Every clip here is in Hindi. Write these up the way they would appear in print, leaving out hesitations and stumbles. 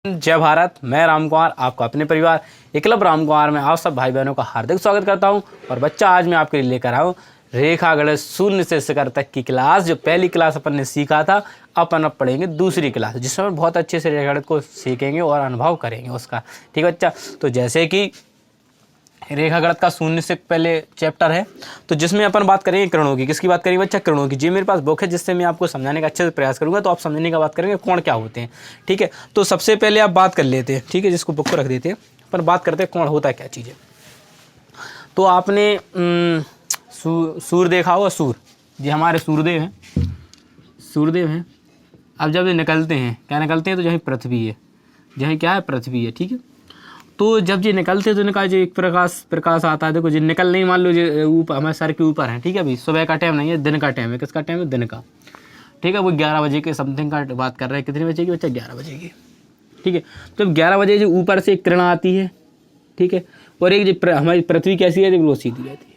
जय भारत। मैं राम कुमार आपका अपने परिवार एकलव्य राम कुमार में आप सब भाई बहनों का हार्दिक स्वागत करता हूं। और बच्चा आज मैं आपके लिए लेकर आया हूं रेखा गणित शून्य से शिखर तक की क्लास। जो पहली क्लास अपन ने सीखा था अपन अब पढ़ेंगे दूसरी क्लास, जिसमें अपन बहुत अच्छे से रेखा गणित को सीखेंगे और अनुभव करेंगे उसका। ठीक है बच्चा, तो जैसे कि रेखा गणित का शून्य से पहले चैप्टर है, तो जिसमें अपन बात करेंगे किरणों की। किसकी बात करेंगे बच्चा? किरणों की। जी मेरे पास बुक है जिससे मैं आपको समझाने का अच्छे से प्रयास करूंगा, तो आप समझने का बात करेंगे कोण क्या होते हैं। ठीक है, तो सबसे पहले आप बात कर लेते हैं। ठीक है, जिसको बुक को रख देते हैं, अपन बात करते हैं कोण होता है क्या चीज़ है। तो आपने सूर्य देखा होगा। सूर्य, ये हमारे सूर्यदेव हैं, सूर्यदेव हैं। अब जब ये निकलते हैं, क्या निकलते हैं? तो जहाँ पृथ्वी है, जहाँ क्या है? पृथ्वी है। ठीक है, तो जब ये निकलते हैं तो इनका जो एक प्रकाश आता है। देखो जी निकल नहीं, मान लो जो ऊपर हमारे सर के ऊपर है। ठीक है भाई, सुबह का टाइम नहीं है, दिन का टाइम है। किसका टाइम है? दिन का। ठीक है, वो 11 बजे के समथिंग का बात कर रहे हैं। कितने बजे की बच्चा? 11 बजे की। ठीक है, तो जब 11 बजे जो ऊपर से एक किरण आती है, ठीक है, और एक जो हमारी पृथ्वी कैसी है? वो सीधी रहती है।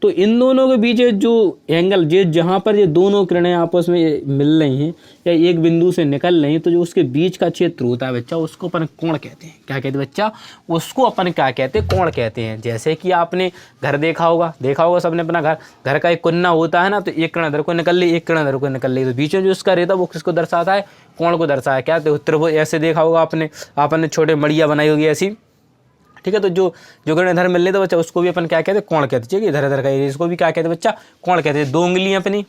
तो इन दोनों के बीच जो एंगल, जो जहाँ पर ये दोनों किरणें आपस में मिल रही हैं या एक बिंदु से निकल रही हैं, तो जो उसके बीच का क्षेत्र होता है बच्चा, उसको अपन कोण कहते हैं। क्या कहते हैं बच्चा? उसको अपन क्या कहते हैं? कोण कहते हैं। जैसे कि आपने घर देखा होगा सबने अपना घर का एक कोना होता है ना, तो एक किरण इधर को निकल ली, एक किरण इधर को निकल ली, तो बीच में जो उसका रहता है वो किसको दर्शाता है? कोण को दर्शाता है। क्या? तो त्रिभुज ऐसे देखा होगा आपने छोटे मड़िया बनाई होगी ऐसी। ठीक है, तो जो किरण इधर मिल रहे तो बच्चा उसको भी अपन क्या कहते हैं? कोण कहते हैं। इधर इधर का इसको भी क्या कहते हैं बच्चा? कोण कहते हैं। दो उंगलियां अपनी,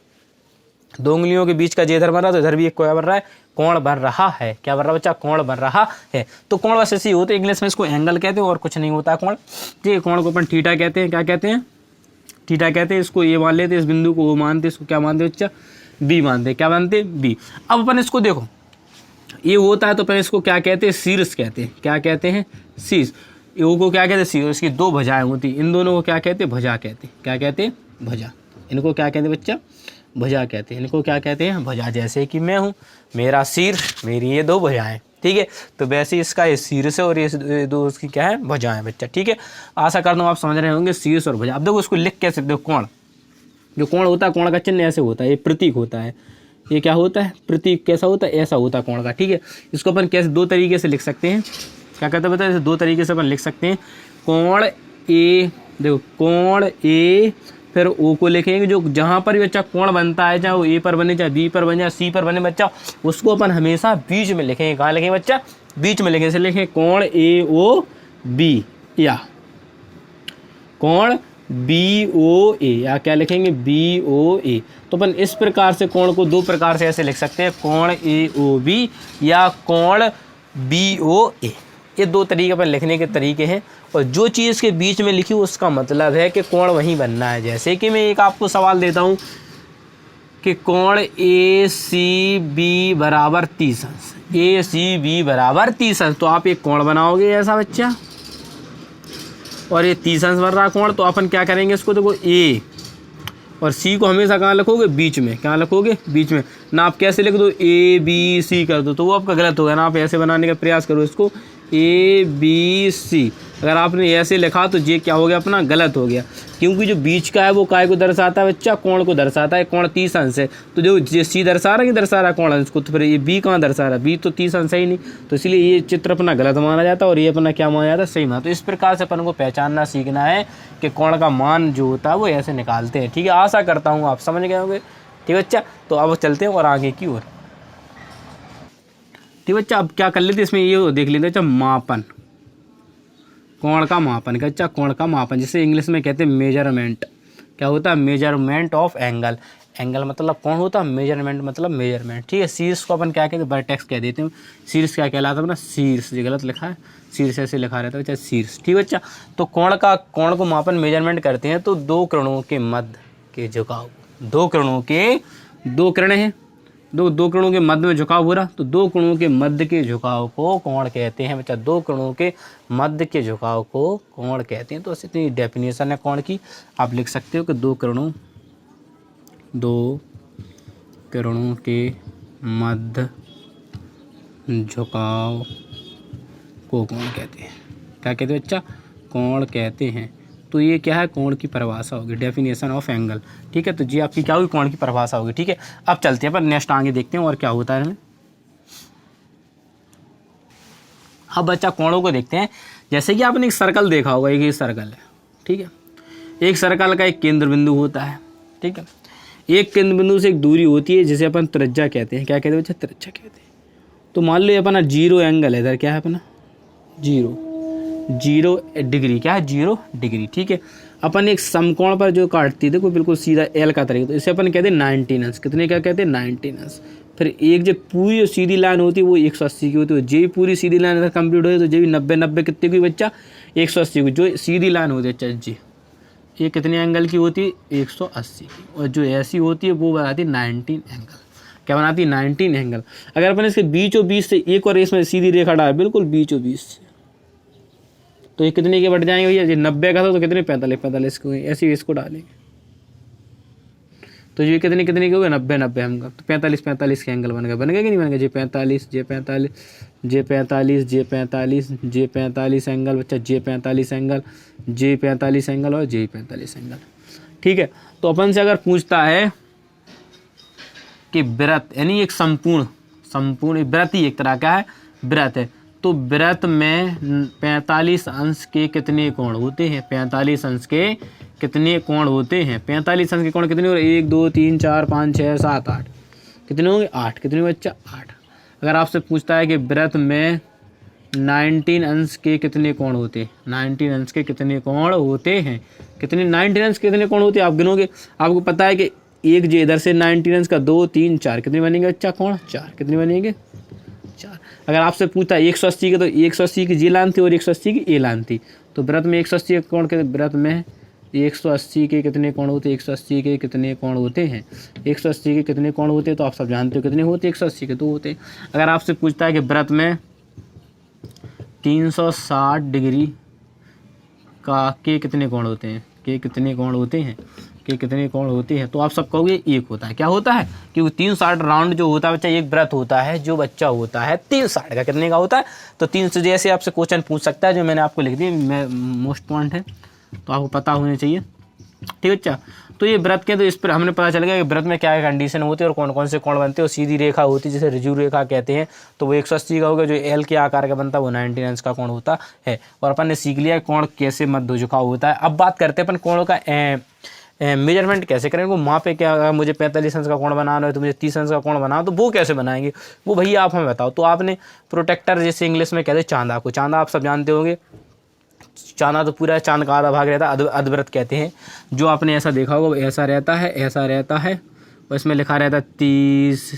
दो उंगलियों के बीच का जो इधर बन रहा है, तो इधर भी एक क्या बन रहा है? कोण बन रहा है। क्या बन रहा है बच्चा? कोण बन रहा है। तो कोण बस ऐसे ही होते हैं, इंग्लिश में इसको एंगल कहते हैं और कुछ नहीं होता कोण। ठीक है, कोण को अपन थीटा कहते हैं। क्या कहते हैं? थीटा कहते हैं। इसको ए मान लेते हैं, इस बिंदु को ओ मानते, इसको क्या मानते बच्चा? बी मानते। क्या मानते? बी। अब अपन इसको देखो, ये होता है तो अपन इसको क्या कहते हैं? शीर्ष कहते हैं। क्या कहते हैं? शीर्ष। यो को क्या कहते हैं? शीर्ष। इसकी दो भुजाएं होती, इन दोनों को क्या कहते हैं? भुजा कहते हैं। क्या कहते हैं? भुजा। इनको क्या कहते हैं बच्चा? भुजा कहते हैं। इनको क्या कहते हैं? भुजा। जैसे कि मैं हूँ, मेरा सिर, मेरी ये दो भुजाएं। ठीक है, तो वैसे इसका ये शीर्ष है और ये दो उसकी क्या है? भुजाएं बच्चा। ठीक है, आशा करता हूँ आप समझ रहे होंगे शीर्ष और भुजा। अब देखो इसको लिख कैसे? देखो कोण, जो कोण होता है, कोण का चिन्ह ऐसे होता है, ये प्रतीक होता है। ये क्या होता है? प्रतीक। कैसा होता है? ऐसा होता है कोण का। ठीक है, इसको अपन कैसे दो तरीके से लिख सकते हैं? क्या कहते हैं बताए? दो तरीके से अपन लिख सकते हैं। कोण ए, देखो कोण ए, फिर ओ को लिखेंगे। जो जहाँ पर भी बच्चा कोण बनता है, चाहे वो ए पर बने, चाहे बी पर बने, चाहे सी पर बने बच्चा, उसको अपन हमेशा बीच में लिखेंगे। कहाँ लिखेंगे बच्चा? बीच में लिखेंगे। जैसे लिखें कोण ए ओ बी, या कोण बी ओ ए, या क्या लिखेंगे? बी ओ ए। तो अपन इस प्रकार से कोण को दो प्रकार से ऐसे लिख सकते हैं, कोण ए ओ बी या कोण बी ओ ए। ये दो तरीके पर लिखने के तरीके हैं, और जो चीज़ के बीच में लिखी उसका मतलब है कि कोण वहीं बनना है। जैसे कि मैं एक आपको सवाल देता हूँ कि कोण ए सी बी बराबर 30 अंश, ए सी बी बराबर 30 अंश, तो आप एक कोण बनाओगे ऐसा बच्चा, और ये 30 अंश बन रहा कोण, तो अपन क्या करेंगे? इसको देखो ए और सी को हमेशा कहाँ लिखोगे? बीच में। क्या लिखोगे? बीच में ना। आप कैसे लिख दो? ए बी सी कर दो, तो वो आपका गलत होगा ना। आप ऐसे बनाने का प्रयास करो इसको, ए बी सी। अगर आपने ऐसे लिखा तो ये क्या हो गया? अपना गलत हो गया, क्योंकि जो बीच का है वो काय को दर्शाता है बच्चा? कोण को दर्शाता है। कोण 30 अंश है, तो जो सी दर्शा रहा है कि दर्शा रहा है कोण अंश को, तो फिर ये बी कहाँ दर्शा रहा है? बी तो 30 अंश है ही नहीं, तो इसलिए ये चित्र अपना गलत माना जाता है और ये अपना क्या माना जाता है? सही माना। तो इस प्रकार से अपन को पहचानना सीखना है कि कोण का मान जो होता है वो ऐसे निकालते हैं। ठीक है, आशा करता हूँ आप समझ गए होंगे। ठीक है बच्चा, तो अब चलते हैं और आगे की ओर। ठीक बच्चा, अब क्या कर लेते इसमें? ये देख लेते बच्चा, मापन, कोण का मापन। क्या बच्चा? कोण का मापन, जिसे इंग्लिश में कहते हैं मेजरमेंट। क्या होता है? Measurement of angle. एंगल मतलब कौन होता है? मेजरमेंट मतलब मेजरमेंट। ठीक है, शीर्ष को अपन क्या कहते हैं? वर्टेक्स कह देते हैं। शीर्ष क्या कहलाता है अपना? शीर्ष। ये गलत लिखा है, शीर्ष ऐसे लिखा रहता है बच्चा, शीर्ष। ठीक है बच्चा, तो कोण को मापन मेजरमेंट करते हैं तो दो किरणों के मध्य के झुकाव, दो किरणें हैं, दो किरणों के मध्य में झुकाव हो रहा, तो दो किरणों के मध्य के झुकाव को कोण कहते हैं बच्चा। दो किरणों के मध्य के झुकाव को कोण कहते हैं। तो इतनी डेफिनेशन है कोण की, आप लिख सकते हो कि दो किरणों के मध्य झुकाव को कोण कहते हैं। क्या कहते हैं बच्चा? कोण कहते हैं। तो ये क्या है? कोण की परिभाषा होगी, डेफिनेशन ऑफ एंगल। ठीक है, तो जी आपकी क्या होगी? कोण की परिभाषा होगी। ठीक है, अब चलते हैं पर नेक्स्ट आगे देखते हैं और क्या होता है हमें। अब बच्चा कोणों को देखते हैं। जैसे कि आपने एक सर्कल देखा होगा, एक ये सर्कल है, ठीक है। एक सर्कल का एक केंद्र बिंदु होता है, ठीक है। एक केंद्र बिंदु से एक दूरी होती है जिसे अपन त्रिज्या कहते हैं। क्या कहते हैं बच्चा? त्रिज्या कहते हैं। तो मान लो अपना 0 एंगल है, इधर क्या है अपना 0 डिग्री, क्या है 0 डिग्री, ठीक है। अपन एक समकोण पर जो काटती है, देखो बिल्कुल सीधा एल का तरीका, तो इसे अपन कहते हैं 19 अंश। कितने क्या कहते हैं? 19 अंश। फिर एक जो पूरी सीधी लाइन होती है वो 180 की होती है। जो भी पूरी सीधी लाइन अगर कंप्लीट हो तो जो भी 90 कितने की बच्चा? 180 की। जो सीधी लाइन होती है बच्चा जी, ये कितने एंगल की होती है? 180 की। और जो ऐसी होती है वो बनाती है 19 एंगल। क्या बनाती है? 19 एंगल। अगर अपन इसके बीचों बीच से एक और इसमें सीधी रेखा डाले, बिल्कुल बीचों बीच से, तो ये कितने के बट जाएंगे भैया? ये 90 का था तो कितने? 45 को। ऐसे इसको डालेंगे तो ये कितने के हो गए? 90 एंगल। तो 45 के एंगल बन गए कि नहीं बन गए? जे 45 एंगल बच्चा, जे 45 एंगल और जे 45 एंगल, ठीक है। तो अपन से अगर पूछता है कि वृत्त, यानी एक संपूर्ण वृत्त ही एक तरह का है, वृत्त है, तो वृत्त में 45 अंश के कितने कोण होते हैं? 45 अंश के कितने कोण होते हैं? 45 अंश के कोण कितने हो रहे? 1 2 3 4 5 6 7 8। कितने होंगे? 8। कितने बच्चा? 8। अगर आपसे पूछता है कि वृत्त में 19 अंश के कितने कोण होते हैं? 19 अंश के कितने कोण होते हैं? कितने 19 अंश के कितने कोण होते हैं आप गिनोगे। आपको पता है कि एक जो इधर से 19 अंश का 2 3 4 कितने बनेंगे बच्चा कोण? 4। कितने बनेंगे? 4। अगर आपसे पूछता है 180 के, तो 180 की जी लाइन थी और 180 की ए लाइन थी। तो वृत्त में 180 के कोण के, वृत्त में 180 के कितने कोण होते हैं? 180 के कितने कोण होते हैं? 180 के कितने कोण होते हैं? तो आप सब जानते हो कितने होते हैं? 180 के 2 होते हैं। अगर आपसे पूछता है कि वृत्त में 360 डिग्री के कितने कोण होते हैं? के कितने कोण होते हैं? के कितने कोण होते हैं? तो आप सब कहोगे 1 होता है। क्या होता है? क्योंकि 360 राउंड जो होता है बच्चा, एक वृत्त होता है जो बच्चा होता है 360 का। कितने का होता है? तो 3 से जैसे आपसे क्वेश्चन पूछ सकता है, जो मैंने आपको लिख दिया, मोस्ट पॉइंट है तो आपको पता होना चाहिए, ठीक है बच्चा। तो ये वृत्त के, तो इस पर हमने पता चल गया कि वृत्त में क्या क्या कंडीशन होती है और कौन कौन से कोण बनते हैं। और सीधी रेखा होती है जिसे ऋजु रेखा कहते हैं, तो वो 180 का होगा। जो एल के आकार का बनता है वो 19 अंश का कोण होता है। और अपन ने सीख लिया कोण कैसे मध्य झुकाव होता है। अब बात करते हैं अपन कोणों का मेजरमेंट कैसे करेंगे, वो मापे क्या। अगर मुझे 45 अंश का कोण बनाना है तो मुझे 30 अंश का कोण बनाना, तो वो कैसे बनाएंगे वो भैया आप हमें बताओ। तो आपने प्रोटेक्टर, जैसे इंग्लिश में कहते हैं चांदा को, चांदा आप सब जानते होंगे। चांदा तो पूरा चांद का आधा भाग रहता है, अर्धवृत्त कहते हैं। जो आपने ऐसा देखा होगा ऐसा रहता है, ऐसा रहता है। और इसमें लिखा रहता है 30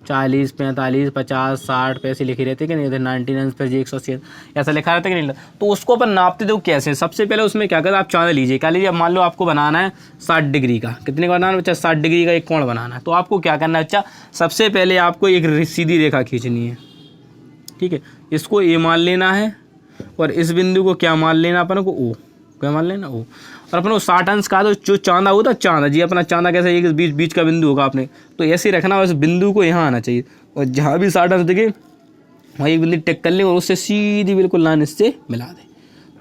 40 45 50 60 पैसे लिखे रहते हैं कि नहीं? इधर 19 अंश पर 180 ऐसा लिखा रहता है कि नहीं? तो उसको अपन नापते थे कैसे? सबसे पहले उसमें क्या करते, आप चांदा लीजिए। क्या लीजिए? मान लो आपको बनाना है 60 डिग्री का। कितने का बनाना है बच्चा? 60 डिग्री का एक कोण बनाना है। तो आपको क्या करना है बच्चा? सबसे पहले आपको एक सीधी रेखा खींचनी है, ठीक है। इसको ए मान लेना है और इस बिंदु को क्या मान लेना अपन को? ओ। क्या मान लेना? ओ। और अपन को 60 अंश का, तो जो चांदा होता है, चांदा जी अपना चांदा कैसे, एक बीच का बिंदु होगा आपने, तो ऐसे ही रखना। और इस बिंदु को यहाँ आना चाहिए और जहाँ भी 60 अंश दिखे वहाँ एक बिंदु टेक कर लें और उससे सीधी बिल्कुल लाइन इससे मिला दें।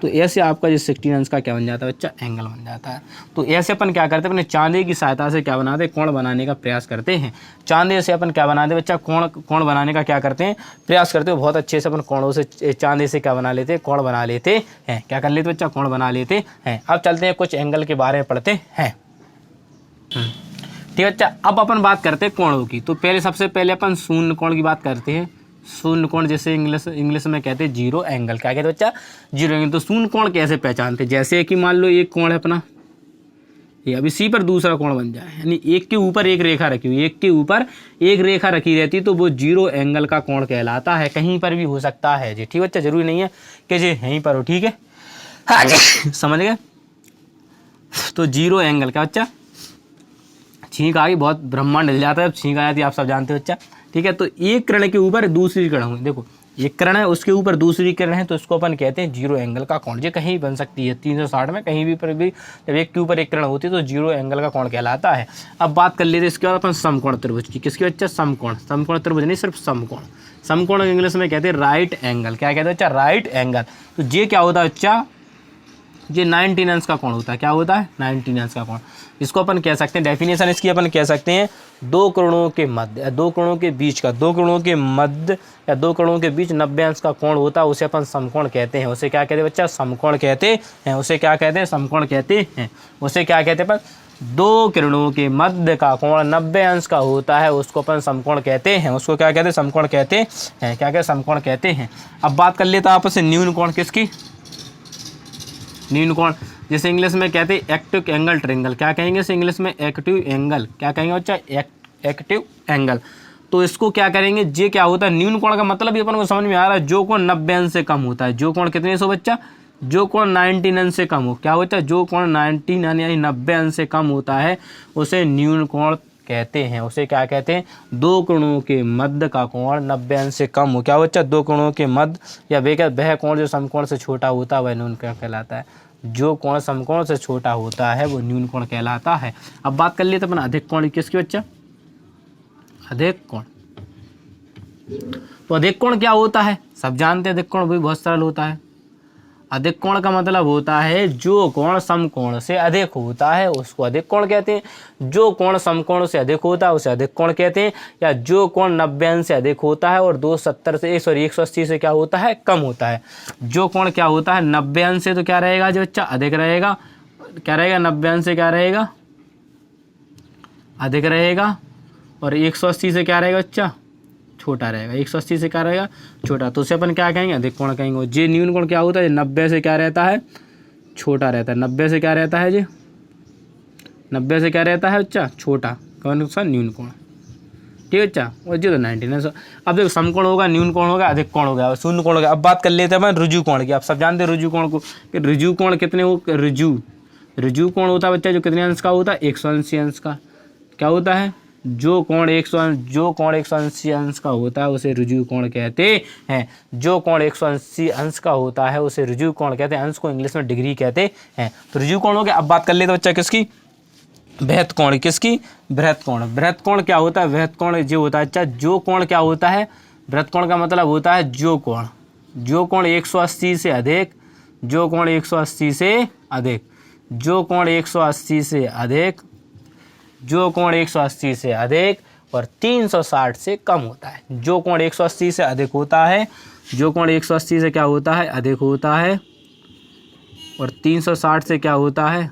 तो ऐसे आपका जो 16 अंश का क्या बन जाता है बच्चा? एंगल बन जाता है। तो ऐसे अपन क्या करते हैं? अपने चांदे की सहायता से क्या बनाते हैं? कोण बनाने का प्रयास करते हैं। चांदे से अपन क्या बनाते हैं बच्चा? कोण बनाने का क्या करते हैं? प्रयास करते हैं। बहुत अच्छे से अपन कोणों से, चांदे से क्या बना लेते हैं? कोण बना लेते हैं। क्या कर लेते बच्चा? कोण बना लेते हैं। अब चलते हैं कुछ एंगल के बारे में पढ़ते हैं, ठीक है बच्चा। अब अपन बात करते हैं कोणों की। तो पहले सबसे पहले अपन शून्य कोण की बात करते हैं। शून्य कोण, जैसे इंग्लिश में कहते हैं 0 एंगल। क्या कहते हैं बच्चा? 0 एंगल। तो शून्य कोण कैसे पहचानते हैं? जैसे कि मान लो एक कोण है अपना ये, अब इसी पर दूसरा कोण बन जाए, यानी एक के ऊपर एक रेखा रखी हुई, एक के ऊपर एक रेखा रखी रहती, तो वो 0 एंगल का कोण कहलाता है। कहीं पर भी हो सकता है जी, ठीक बच्चा। जरूरी नहीं है कि जी यहीं पर हो, ठीक है, हाँ जी, समझ गए। तो 0 एंगल क्या बच्चा? छींक आ गई, बहुत ब्रह्मांड हिल जाता है जब छींक आ जाती है, आप सब जानते हो बच्चा, ठीक है। तो एक किरण के ऊपर दूसरी किरण हुई, देखो एक किरण है उसके ऊपर दूसरी किरण है, तो इसको अपन कहते हैं 0 एंगल का कोण। ये कहीं बन सकती है 360 में, कहीं भी पर भी जब एक के ऊपर एक किरण होती है तो 0 एंगल का कोण कहलाता है। अब बात कर लेते हैं इसके बाद अपन समकोण त्रिभुज की। किसकी बच्चा? समकोण। समकोण त्रिभुज नहीं, सिर्फ समकोण। समकोण इंग्लिश में कहते हैं राइट एंगल। क्या कहते हैं बच्चा? Right angle. तो ये क्या होता है बच्चा? ये 19 अंश का कोण होता है। क्या होता है? 19 अंश का कोण। इसको अपन कह सकते हैं, डेफिनेशन इसकी अपन कह सकते हैं, दो कोणों के मध्य या दो कोणों के बीच का, दो कोणों के मध्य या दो कोणों के बीच 90 अंश का कोण होता है उसे अपन समकोण कहते हैं। उसे क्या कहते हैं बच्चा? समकोण कहते हैं। उसे क्या कहते हैं? समकोण कहते हैं। उसे क्या कहते हैं? पर दो किरणों के मध्य का कोण 90 अंश का होता है उसको अपन समकोण कहते हैं। उसको क्या कहते हैं? समकोण कहते हैं। क्या कहते हैं? समकोण कहते हैं। अब बात कर लेते हैं आपस में न्यून कोण किसकी? न्यून कोण जैसे इंग्लिश में कहते हैं एक्टिव एंगल ट्रायंगल। क्या कहेंगे इसे इंग्लिश में? Active angle. क्या कहेंगे बच्चा? Active angle. तो इसको क्या करेंगे? ये क्या होता है? न्यून कोण का मतलब ये अपन को समझ में आ रहा है, जो कोण 90 अंश से कम होता है। जो कोण कितने से बच्चा? जो कोण 90 अंश से कम हो। क्या होता है? जो कोण 90 यानी 90 अंश से कम होता है उसे न्यून कोण कहते हैं। उसे क्या कहते हैं? दो कोणों के मध्य का कोण 90 अंश से कम हो। क्या बच्चा? दो कोणों के मध्य या वह कोण जो समकोण से छोटा होता है वह न्यून कोण कहलाता है। जो कोण समकोण से छोटा होता है वो न्यून कोण कहलाता है। अब बात कर लेते अपन अधिक कोण किसकी बच्चा? अधिक कोण। तो अधिक कोण क्या होता है? सब जानते हैं अधिक कोण भी बहुत सरल होता है। अधिक कोण का मतलब होता है जो कोण समकोण से अधिक होता है उसको अधिक कोण कहते हैं। जो कोण समकोण से अधिक होता है उसे अधिक कोण कहते हैं। या जो कोण 90 अंश से अधिक होता है और 180 से क्या होता है? कम होता है। जो कोण क्या होता है? 90 अंश से तो क्या रहेगा जो बच्चा? अधिक रहेगा। क्या रहेगा? 90 अंश से क्या रहेगा? अधिक रहेगा। और 180 से क्या रहेगा बच्चा? छोटा रहेगा। 180 से क्या रहेगा? छोटा। तो उसे अपन क्या कहेंगे? अधिक कोण कहेंगे। जे न्यून कोण क्या होता है? 90 से क्या रहता है? छोटा रहता है। 90 से क्या रहता है? जी 90 से क्या रहता है बच्चा? छोटा। कौन सा? न्यून कोण। ठीक है बच्चा। और जो तो 90। अब देखो समकोण होगा, न्यून कोण होगा, अधिक कोण हो गया, शून्य कोण हो गया। अब बात कर लेते हैं अपन रुजु कोण की। आप सब जानते हैं रुजु कोण को कि रुजु कोण कितने हो? रुजु कोण होता है बच्चा जो कितने अंश का होता है? 180 अंश का। क्या होता है? जो कोण 180 अंश का होता है उसे रुजु कोण कहते हैं। जो कोण 180 अंश का होता है उसे रुजु कोण कहते हैं। अंश को इंग्लिश में डिग्री कहते हैं। तो रुजु कोण हो गया। अब बात कर लेते बच्चा किसकी? बृहत कोण। किसकी? बृहत कोण। बृहत कोण क्या होता है? बृहत कोण जो होता है अच्छा जो कोण क्या होता है? बृहत कोण का मतलब होता है जो कोण 180 से अधिक, जो कोण 180 से अधिक, जो कोण 180 से अधिक, जो कोण 180 से अधिक और 360 से कम होता है। जो कोण 180 से अधिक होता है, जो कोण 180 से क्या होता है? अधिक होता है और 360 से क्या होता है?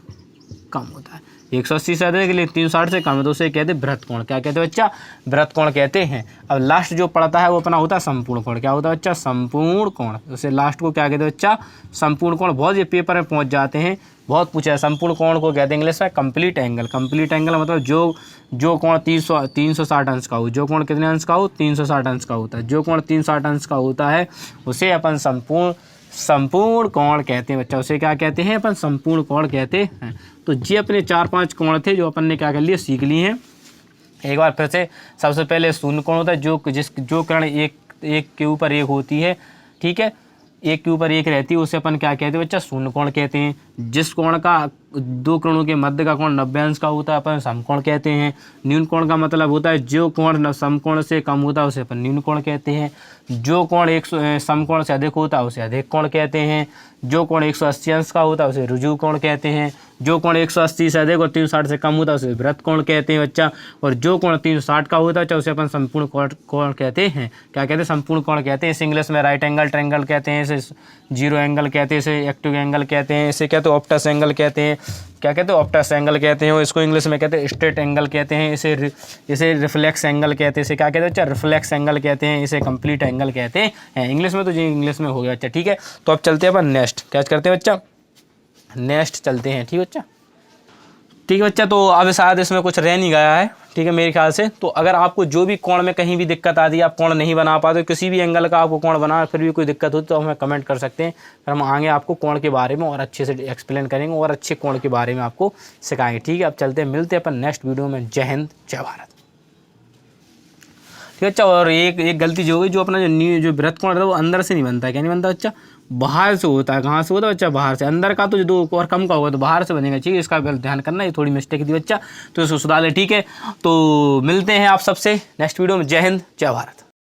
कम होता है। 180 से अधिक लेकिन 360 से कम है तो उसे कहते हैं बृहत कोण। क्या कहते हैं बच्चा? बृहत कोण कहते हैं। अब लास्ट जो पड़ता है वो अपना होता है संपूर्ण कोण। क्या होता है बच्चा? संपूर्ण कोण। उसे लास्ट को क्या कहते हैं बच्चा? संपूर्ण कोण। बहुत ये पेपर में पहुंच जाते हैं, बहुत पूछा है। संपूर्ण कोण को कहते हैं इंग्लिश में कंप्लीट एंगल। कंप्लीट एंगल मतलब जो कोण 360 अंश का हो। जो कोण कितने अंश का हो? 360 अंश का होता है। जो कोण 360 अंश का होता है उसे अपन संपूर्ण कोण कहते हैं बच्चा। उसे क्या कहते हैं? अपन संपूर्ण कोण कहते हैं। तो ये अपने 4-5 कोण थे जो अपन ने क्या कर लिए? सीख लिए हैं। एक बार फिर से सबसे पहले शून्य कोण होता है जो किरण एक के ऊपर एक होती है। ठीक है, एक के ऊपर एक रहती है उसे अपन क्या कहते हैं बच्चा? शून्य कोण कहते हैं। जिस कोण का दो कोणों के मध्य का कोण 90 अंश का होता है अपन समकोण कहते हैं। न्यून कोण का मतलब होता है जो कोण समकोण से कम होता है उसे अपन न्यून कोण कहते हैं। जो कोण समकोण से अधिक होता है उसे अधिक कोण कहते हैं। जो कोण 180 अंश का होता है उसे रुजु कोण कहते हैं। जो कोण 180 से अधिक और 360 से कम होता है उसे बृहत कोण कहते हैं बच्चा। और जो कोण 360 का होता है उसे अपन संपूर्ण कोण कहते हैं। क्या कहते हैं? संपूर्ण कोण कहते हैं। इसे इंग्लिश में राइट एंगल ट्रायंगल कहते हैं, इसे जीरो एंगल कहते हैं, इसे एक्टिव एंगल कहते हैं, इसे कहते हैं ऑप्टस एंगल कहते हैं। क्या कहते हैं? ऑप्टस एंगल कहते हैं। इसको इंग्लिश में कहते हैं स्ट्रेट एंगल कहते हैं। इसे रिफ्लेक्स एंगल कहते हैं। इसे क्या कहते हैं बच्चा? रिफ्लेक्स एंगल कहते हैं। इसे कंप्लीट एंगल कहते हैं इंग्लिश में। तो जी इंग्लिश में हो गया बच्चा। ठीक है, तो अब चलते हैं अपन नेक्स्ट। क्या करते हैं बच्चा? नेक्स्ट चलते हैं। ठीक है बच्चा। ठीक है बच्चा, तो अब शायद इसमें कुछ रह नहीं गया है। ठीक है मेरे ख्याल से। तो अगर आपको जो भी कोण में कहीं भी दिक्कत आती है, आप कोण नहीं बना पाते, किसी भी एंगल का आपको कोण बना फिर भी कोई दिक्कत होती तो हमें कमेंट कर सकते हैं। फिर हम आगे आपको कोण के बारे में और अच्छे से एक्सप्लेन करेंगे और अच्छे कोण के बारे में आपको सिखाएंगे। ठीक है, अब चलते हैं, मिलते हैं अपन नेक्स्ट वीडियो में। जय हिंद, जय भारत। ठीक है बच्चा। और एक गलती जो होगी, जो अपना जो बृहत कोण है वो अंदर से नहीं बनता है। क्या नहीं बनता बच्चा? बाहर से होता है। कहाँ से होता है बच्चा? बाहर से। अंदर का तो जो दो और कम का होगा तो बाहर से बनेगा। ठीक है, इसका ध्यान करना, ये थोड़ी मिस्टेक थी बच्चा, तो इसको सुधार ले। ठीक है, तो मिलते हैं आप सबसे नेक्स्ट वीडियो में। जय हिंद, जय भारत।